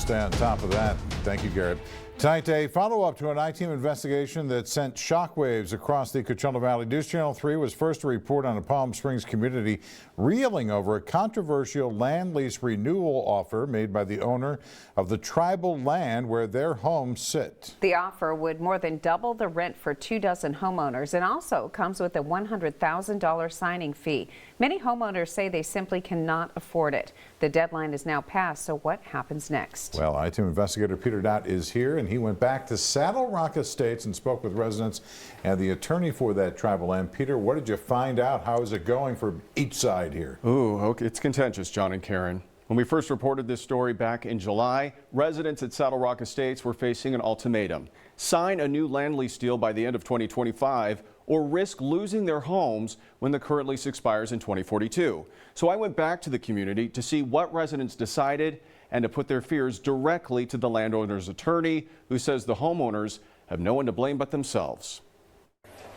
stay on top of that. Thank you, Garrett. Tonight, a follow-up to an I-Team investigation that sent shockwaves across the Coachella Valley. News Channel 3 was first to report on a Palm Springs community reeling over a controversial land lease renewal offer made by the owner of the tribal land where their homes sit. The offer would more than double the rent for 24 homeowners and also comes with a $100,000 signing fee. Many homeowners say they simply cannot afford it. The deadline is now passed, so what happens next? Well, I-Team investigator Peter Dott is here, and he went back to Saddle Rock Estates and spoke with residents and the attorney for that tribal land. Peter, what did you find out? How is it going for each side here? Ooh, okay, it's contentious, John and Karen. When we first reported this story back in July, residents at Saddle Rock Estates were facing an ultimatum. Sign a new land lease deal by the end of 2025 or risk losing their homes when the current lease expires in 2042. So I went back to the community to see what residents decided and to put their fears directly to the landowner's attorney, who says the homeowners have no one to blame but themselves.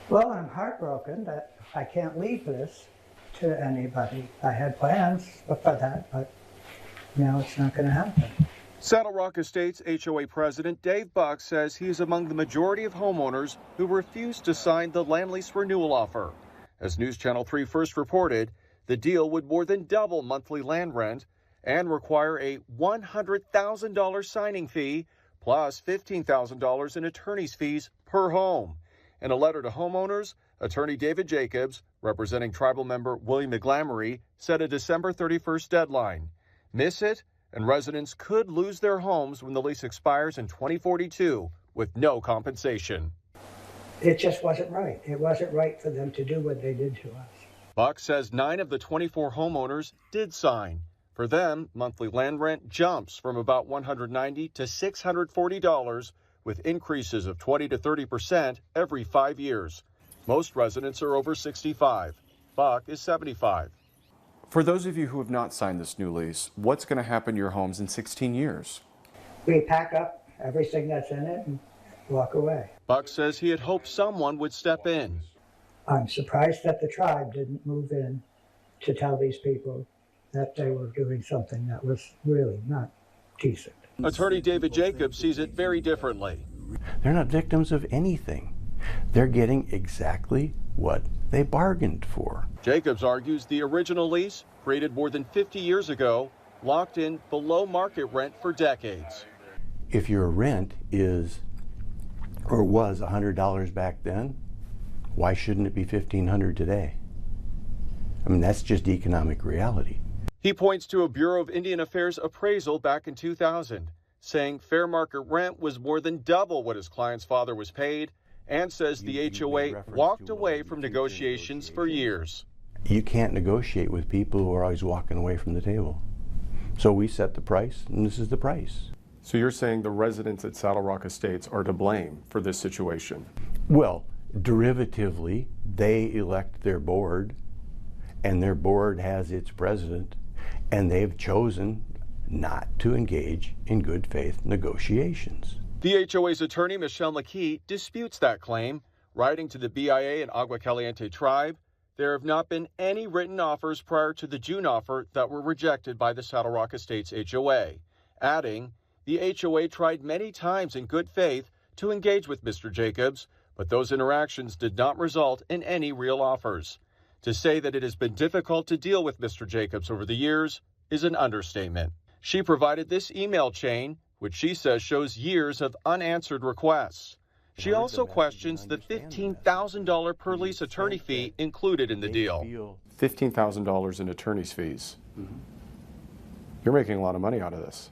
Well, I'm heartbroken that I can't leave this to anybody. I had plans for that, but now it's not going to happen. Saddle Rock Estates HOA President Dave Buck says he is among the majority of homeowners who refused to sign the land lease renewal offer. As News Channel 3 first reported, the deal would more than double monthly land rent and require a $100,000 signing fee plus $15,000 in attorney's fees per home. In a letter to homeowners, attorney David Jacobs, representing tribal member William McGlamory, set a December 31st deadline. Miss it, and residents could lose their homes when the lease expires in 2042 with no compensation. It just wasn't right. It wasn't right for them to do what they did to us. Buck says 9 of the 24 homeowners did sign. For them, monthly land rent jumps from about $190 to $640 with increases of 20 to 30% every 5 years. Most residents are over 65. Buck is 75. For those of you who have not signed this new lease, what's going to happen to your homes in 16 years? We pack up everything that's in it and walk away. Buck says he had hoped someone would step in. I'm surprised that the tribe didn't move in to tell these people that they were doing something that was really not decent. Attorney David Jacobs sees it very differently. They're not victims of anything. They're getting exactly what they bargained for. Jacobs argues the original lease, created more than 50 years ago, locked in below market rent for decades. If your rent is or was $100 back then, why shouldn't it be $1,500 today? I mean, that's just economic reality. He points to a Bureau of Indian Affairs appraisal back in 2000, saying fair market rent was more than double what his client's father was paid, and says the HOA walked away from negotiations for years. You can't negotiate with people who are always walking away from the table. So we set the price, and this is the price. So you're saying the residents at Saddle Rock Estates are to blame for this situation? Well, derivatively, they elect their board, and their board has its president, and they've chosen not to engage in good faith negotiations. The HOA's attorney, Michelle McKee, disputes that claim. Writing to the BIA and Agua Caliente tribe, there have not been any written offers prior to the June offer that were rejected by the Saddle Rock Estates HOA. Adding, the HOA tried many times in good faith to engage with Mr. Jacobs, but those interactions did not result in any real offers. To say that it has been difficult to deal with Mr. Jacobs over the years is an understatement. She provided this email chain, which she says shows years of unanswered requests. She also questions the $15,000 per lease attorney fee included in the deal. $15,000 in attorney's fees. You're making a lot of money out of this.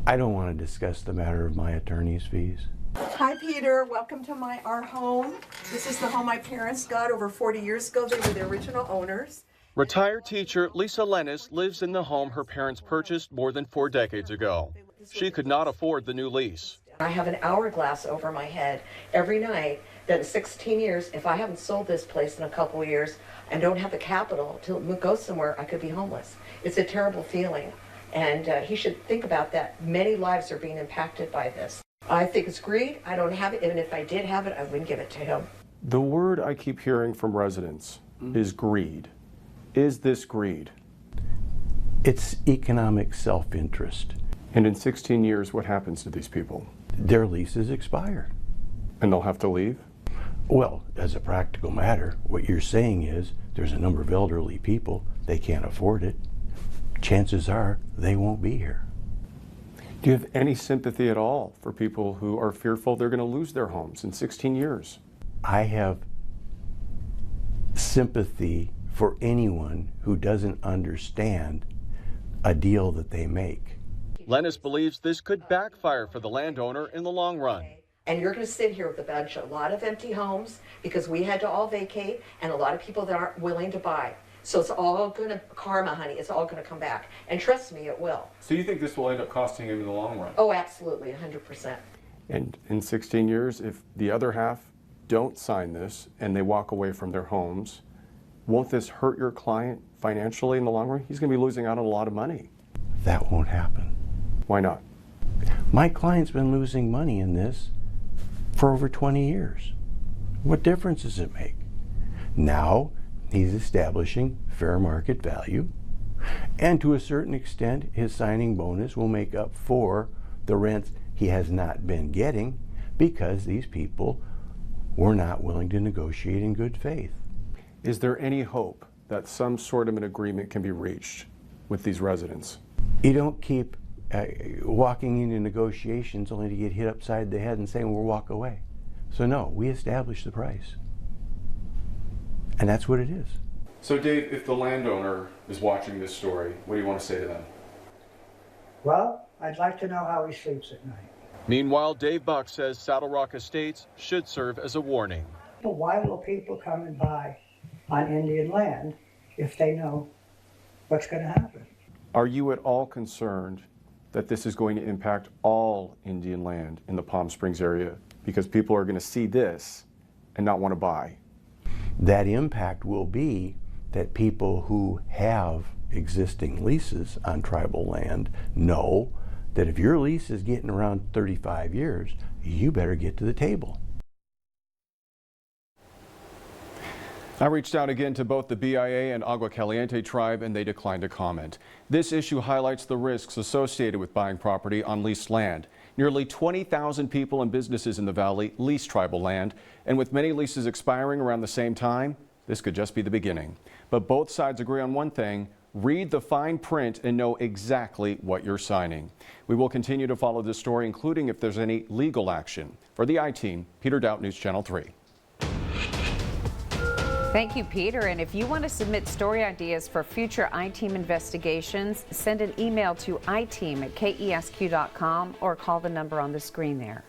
I don't want to discuss the matter of my attorney's fees. Hi, Peter. Welcome to our home. This is the home my parents got over 40 years ago. They were the original owners. Retired teacher Lisa Lennis lives in the home her parents purchased more than 4 decades ago. She could not afford the new lease. I have an hourglass over my head every night that in 16 years, if I haven't sold this place in a couple of years and don't have the capital to go somewhere, I could be homeless. It's a terrible feeling. And he should think about that. Many lives are being impacted by this. I think it's greed. I don't have it. Even if I did have it, I wouldn't give it to him. The word I keep hearing from residents is greed. Is this greed? It's economic self-interest. And in 16 years, what happens to these people? Their leases expire. And they'll have to leave? Well, as a practical matter, what you're saying is there's a number of elderly people, they can't afford it. Chances are they won't be here. Do you have any sympathy at all for people who are fearful they're going to lose their homes in 16 years? I have sympathy for anyone who doesn't understand a deal that they make. Lennis believes this could backfire for the landowner in the long run. And you're going to sit here with a lot of empty homes because we had to all vacate and a lot of people that aren't willing to buy. So it's all going to, karma, honey, it's all going to come back. And trust me, it will. So you think this will end up costing him in the long run? Oh, absolutely, 100%. And in 16 years, if the other half don't sign this and they walk away from their homes, won't this hurt your client financially in the long run? He's going to be losing out on a lot of money. That won't happen. Why not? My client's been losing money in this for over 20 years. What difference does it make? Now he's establishing fair market value, and to a certain extent his signing bonus will make up for the rents he has not been getting because these people were not willing to negotiate in good faith. Is there any hope that some sort of an agreement can be reached with these residents? You don't keep walking into negotiations only to get hit upside the head and saying we'll walk away. So no, we established the price. And that's what it is. So Dave, if the landowner is watching this story, what do you want to say to them? Well, I'd like to know how he sleeps at night. Meanwhile, Dave Buck says Saddle Rock Estates should serve as a warning. But why will people come and buy on Indian land if they know what's going to happen? Are you at all concerned that this is going to impact all Indian land in the Palm Springs area because people are going to see this and not want to buy? That impact will be that people who have existing leases on tribal land know that if your lease is getting around 35 years, you better get to the table. I reached out again to both the BIA and Agua Caliente tribe, and they declined to comment. This issue highlights the risks associated with buying property on leased land. Nearly 20,000 people and businesses in the valley lease tribal land, and with many leases expiring around the same time, this could just be the beginning. But both sides agree on one thing: read the fine print and know exactly what you're signing. We will continue to follow this story, including if there's any legal action. For the I-Team, Peter Doubt, News Channel 3. Thank you, Peter. And if you want to submit story ideas for future I-Team investigations, send an email to iteam@kesq.com or call the number on the screen there.